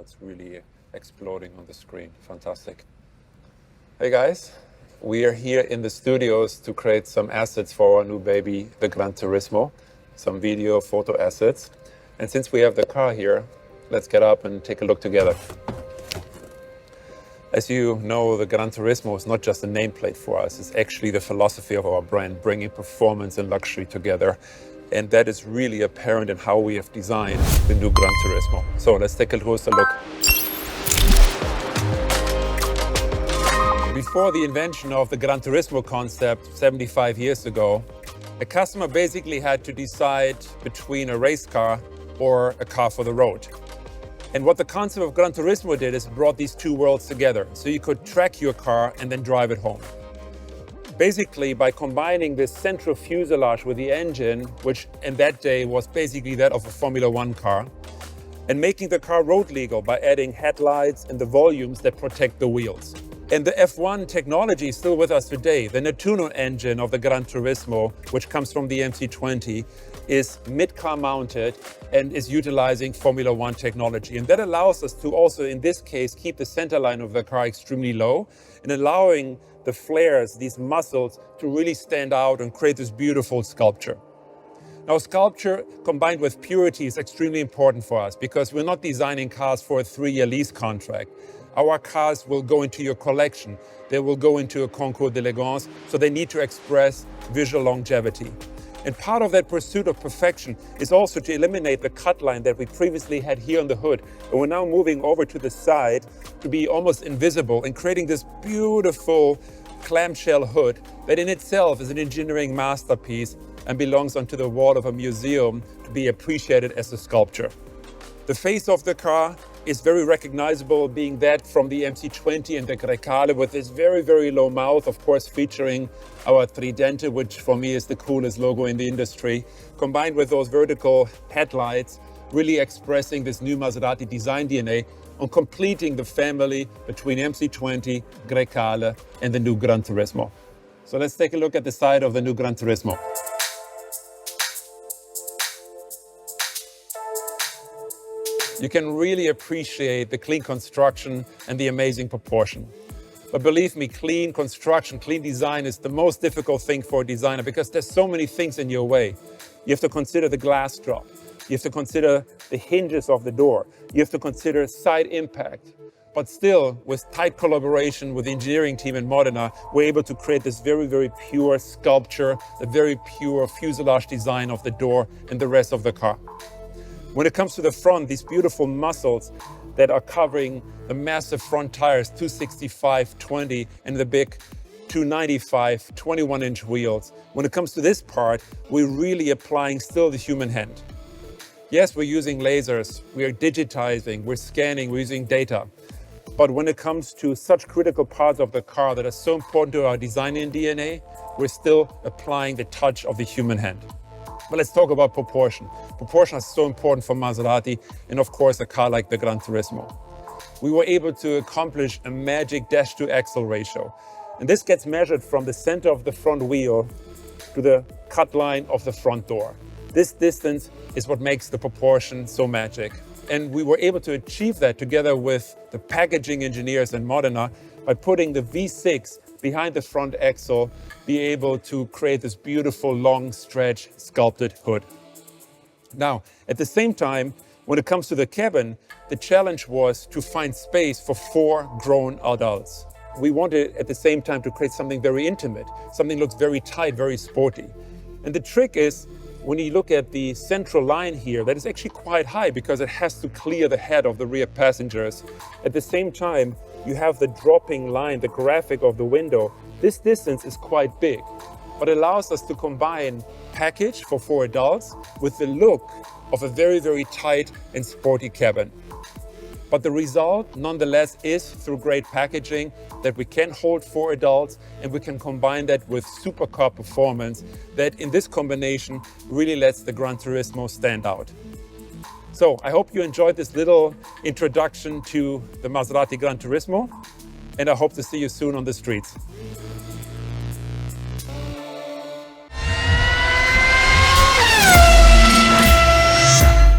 it's really exploding on the screen. Fantastic. Hey guys, we are here in the studios to create some assets for our new baby, the Granturismo, some video, photo assets. And since we have the car here, let's get up and take a look together. As you know, the Granturismo is not just a nameplate for us, it's actually the philosophy of our brand, bringing performance and luxury together. And that is really apparent in how we have designed the new Granturismo. So let's take a closer look. Before the invention of the Granturismo concept 75 years ago, a customer basically had to decide between a race car or a car for the road. And what the concept of Granturismo did is brought these two worlds together. So you could track your car and then drive it home. Basically, by combining this central fuselage with the engine, which in that day was basically that of a Formula One car, and making the car road legal by adding headlights and the volumes that protect the wheels. And the F1 technology is still with us today. The Nettuno engine of the Granturismo, which comes from the MC20, is mid-car mounted and is utilizing Formula One technology. And that allows us to also, in this case, keep the center line of the car extremely low and allowing the flares, these muscles, to really stand out and create this beautiful sculpture. Now, sculpture combined with purity is extremely important for us because we're not designing cars for a 3-year lease contract. Our cars will go into your collection. They will go into a concours d'élégance, so they need to express visual longevity. And part of that pursuit of perfection is also to eliminate the cut line that we previously had here on the hood. And we're now moving over to the side to be almost invisible and creating this beautiful clamshell hood that in itself is an engineering masterpiece and belongs onto the wall of a museum to be appreciated as a sculpture. The face of the car is very recognizable, being that from the MC20 and the Grecale with this very, very low mouth, of course, featuring our Tridente, which for me is the coolest logo in the industry, combined with those vertical headlights, really expressing this new Maserati design DNA on completing the family between MC20, Grecale, and the new Granturismo. So let's take a look at the side of the new Granturismo. You can really appreciate the clean construction and the amazing proportion. But believe me, clean construction, clean design is the most difficult thing for a designer because there's so many things in your way. You have to consider the glass drop. You have to consider the hinges of the door. You have to consider side impact. But still, with tight collaboration with the engineering team in Modena, we're able to create this very, very pure sculpture, the very pure fuselage design of the door and the rest of the car. When it comes to the front, these beautiful muscles that are covering the massive front tires, 265/20, and the big 295 21-inch wheels. When it comes to this part, we're really applying still the human hand. Yes, we're using lasers, we are digitizing, we're scanning, we're using data. But when it comes to such critical parts of the car that are so important to our design and DNA, we're still applying the touch of the human hand. But let's talk about proportion. Proportion is so important for Maserati and of course a car like the Granturismo. We were able to accomplish a magic dash-to-axle ratio. And this gets measured from the center of the front wheel to the cut line of the front door. This distance is what makes the proportion so magic. And we were able to achieve that together with the packaging engineers in Modena by putting the V6 behind the front axle, be able to create this beautiful long stretch sculpted hood. Now, at the same time, when it comes to the cabin, the challenge was to find space for 4 grown adults. We wanted at the same time to create something very intimate, something that looks very tight, very sporty. And the trick is, when you look at the central line here, that is actually quite high because it has to clear the head of the rear passengers. At the same time, you have the dropping line, the graphic of the window. This distance is quite big, but it allows us to combine package for 4 adults with the look of a very, very tight and sporty cabin. But the result, nonetheless, is through great packaging that we can hold 4 adults and we can combine that with supercar performance that in this combination really lets the Granturismo stand out. So I hope you enjoyed this little introduction to the Maserati Granturismo, and I hope to see you soon on the streets.